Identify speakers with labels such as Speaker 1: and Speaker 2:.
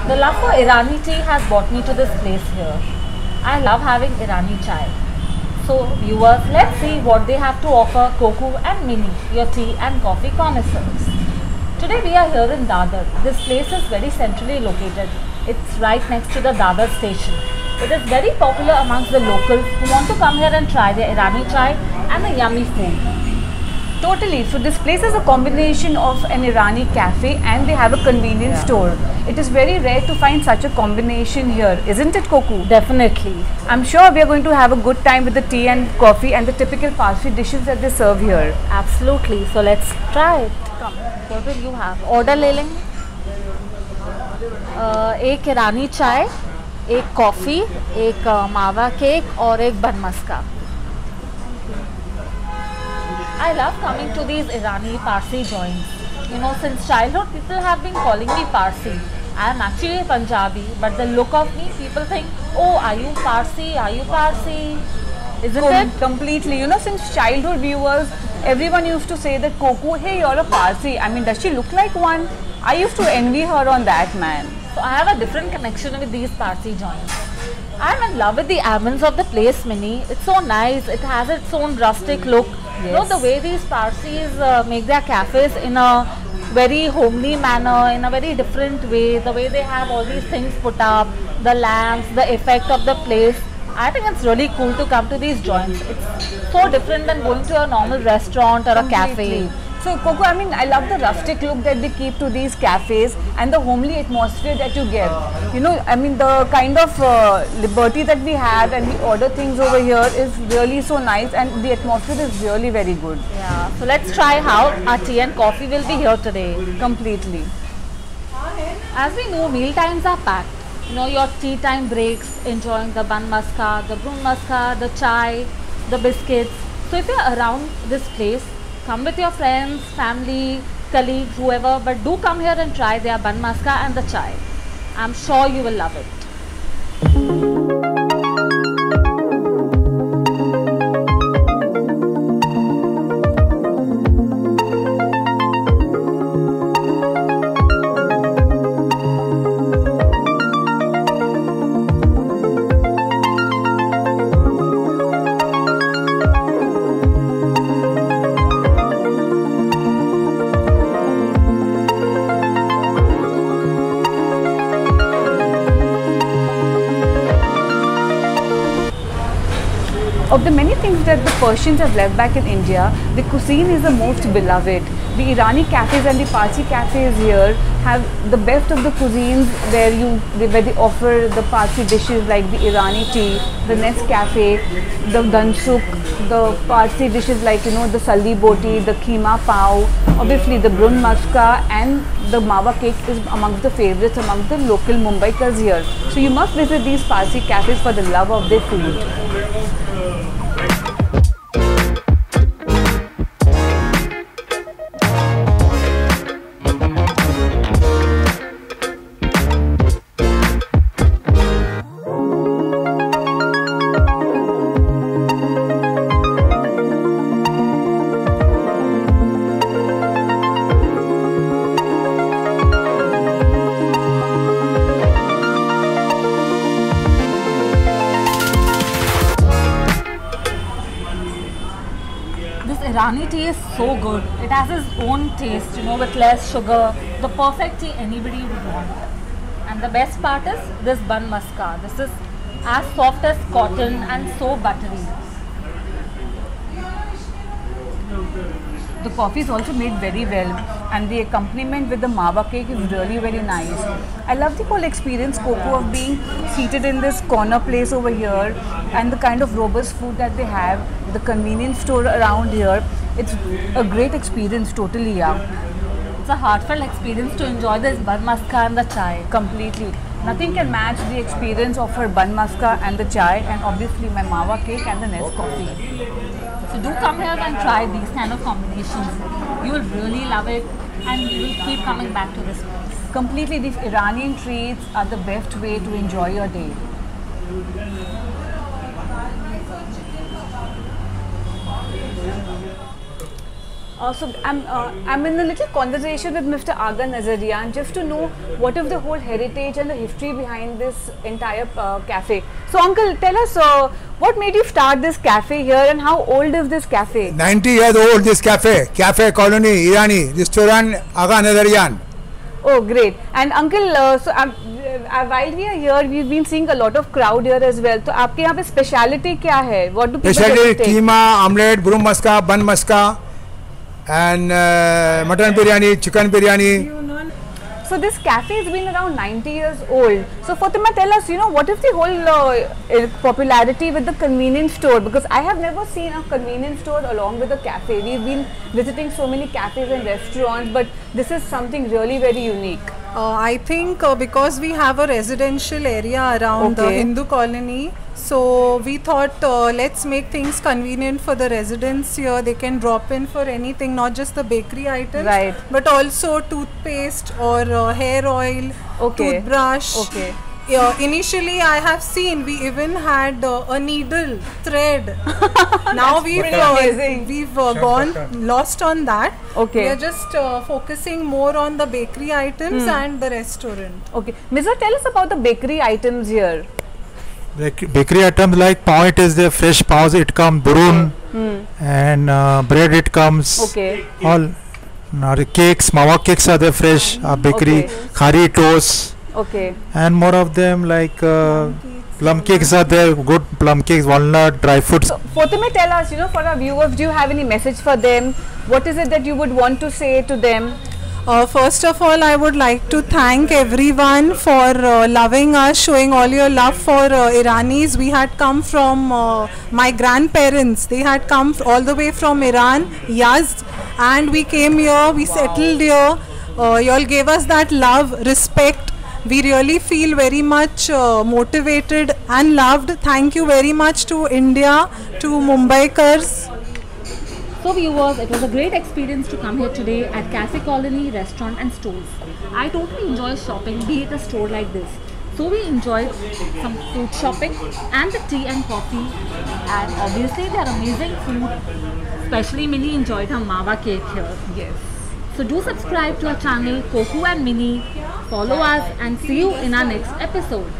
Speaker 1: The love for Irani tea has brought me to this place here. I love having Irani chai. So viewers, let's see what they have to offer Coco and Mini, your tea and coffee connoisseurs. Today we are here in Dadar. This place is very centrally located. It's right next to the Dadar station. It is very popular amongst the locals who want to come here and try their Irani chai and the yummy food.
Speaker 2: Totally. So this place is a combination of an Irani cafe and they have a convenience store. It is very rare to find such a combination here, isn't it, Coco?
Speaker 1: Definitely.
Speaker 2: I'm sure we are going to have a good time with the tea and coffee and the typical Parsi dishes that they serve here.
Speaker 1: Absolutely. So let's try it. Come. What will you have? Order ले लेंगे. एक ईरानी चाय, एक coffee, एक मावा cake और एक बन मस्का. I love coming to these Irani Parsi joints. You know, since childhood people have been calling me Parsi. I am actually a Punjabi, but the look of me, people think, oh, are you Parsi? Are you Parsi? Isn't it?
Speaker 2: Completely. You know, since childhood viewers, everyone used to say that Coco, hey, you're a Parsi. I mean, does she look like one? I used to envy her on that, man.
Speaker 1: So I have a different connection with these Parsi joints. I'm in love with the ambience of the place, Mini. It's so nice. It has its own rustic look.
Speaker 2: Yes.
Speaker 1: You know, the way these Parsis make their cafes in a very homely manner, in a very different way, the way they have all these things put up, the lamps, the effect of the place. I think it's really cool to come to these joints. It's so different than going to a normal restaurant or a cafe.
Speaker 2: So Coco, I mean, I love the rustic look that they keep to these cafes and the homely atmosphere that you get. You know, I mean, the kind of liberty that we have and we order things over here is really so nice and the atmosphere is really very good.
Speaker 1: Yeah, so let's try how our tea and coffee will be here today.
Speaker 2: Completely.
Speaker 1: As we know, meal times are packed. You know, your tea time breaks, enjoying the bun maska, the brun maska, the chai, the biscuits. So if you're around this place, come with your friends, family, colleagues, whoever, but do come here and try their bun maska and the chai. I'm sure you will love it.
Speaker 2: Of the many things that the Persians have left back in India, the cuisine is the most beloved. The Irani cafes and the Parsi cafes here have the best of the cuisines where they offer the Parsi dishes like the Irani tea, the Nescafe, the Dansuk, the Parsi dishes like, you know, the Salli Boti, the Keema Pav, obviously the Brun Maska and the Mawa cake is amongst the favorites amongst the local Mumbaikas here. So you must visit these Parsi cafes for the love of their food.
Speaker 1: Irani tea is so good. It has its own taste, you know, with less sugar. The perfect tea anybody would want. And the best part is this bun maska. This is as soft as cotton and so buttery.
Speaker 2: The coffee is also made very well and the accompaniment with the mawa cake is really very nice. I love the whole experience, Coco, of being seated in this corner place over here and the kind of robust food that they have, the convenience store around here. It's a great experience, totally, yeah.
Speaker 1: It's a heartfelt experience to enjoy this bun maska and the chai.
Speaker 2: Completely. Nothing can match the experience of her bun maska and the chai and obviously my mawa cake and the Nescoffee.
Speaker 1: So do come here and try these kind of combinations. You will really love it and you will keep coming back to this place.
Speaker 2: Completely, these Iranian treats are the best way to enjoy your day. So I'm in a little conversation with Mr. Aga Nazarian just to know what is the whole heritage and the history behind this entire cafe. So uncle, tell us what made you start this cafe here and how old is this cafe?
Speaker 3: 90 years old this cafe. Cafe Colony, Irani, restaurant Aga Nazarian.
Speaker 2: Oh great. And uncle, while we are here, we've been seeing a lot of crowd here as well. So आपके यहाँ पे speciality क्या है? What do people
Speaker 3: Specialty
Speaker 2: take?
Speaker 3: keema, omelette, brum maska, bun maska, and mutton biryani, chicken biryani.
Speaker 2: So this cafe has been around 90 years old. So Fatima, tell us, what is the whole popularity with the convenience store? Because I have never seen a convenience store along with a cafe. We've been visiting so many cafes and restaurants, but this is something really very unique.
Speaker 4: I think because we have a residential area around the
Speaker 2: Okay.
Speaker 4: Hindu colony, so we thought let's make things convenient for the residents here. They can drop in for anything, not just the bakery items,
Speaker 2: Right.
Speaker 4: but also toothpaste or hair oil,
Speaker 2: Okay.
Speaker 4: toothbrush.
Speaker 2: Okay.
Speaker 4: Initially, I have seen we even had a needle, thread. Now
Speaker 2: pretty amazing.
Speaker 4: we've gone lost on that.
Speaker 2: Okay.
Speaker 4: We are just focusing more on the bakery items and the restaurant.
Speaker 2: Okay. Miza, tell us about the bakery items here.
Speaker 5: Bakery items like pav, it is the fresh pav, it comes brun, and bread it comes
Speaker 2: Okay.
Speaker 5: all the cakes, mawa cakes are the fresh bakery,
Speaker 2: Okay.
Speaker 5: khari toast,
Speaker 2: Okay.
Speaker 5: and more of them like plum cakes are there, good plum cakes, walnut, dry fruits.
Speaker 2: So Fatima, tell us, for our viewers, do you have any message for them? What is it that you would want to say to them?
Speaker 4: First of all, I would like to thank everyone for loving us, showing all your love for Iranis. We had come from my grandparents. They had come all the way from Iran, Yazd, and we came here, we settled here. You all gave us that love, respect. We really feel very much motivated and loved. Thank you very much to India, to Mumbaikars.
Speaker 1: So viewers, it was a great experience to come here today at Cafe Colony Restaurant and Stores. I totally enjoy shopping, be it a store like this. So we enjoyed some food shopping and the tea and coffee, and obviously they are amazing food. Especially Minnie enjoyed her mawa cake here.
Speaker 2: Yes.
Speaker 1: So do subscribe to our channel Koku and Minnie, follow us and see you in our next episode.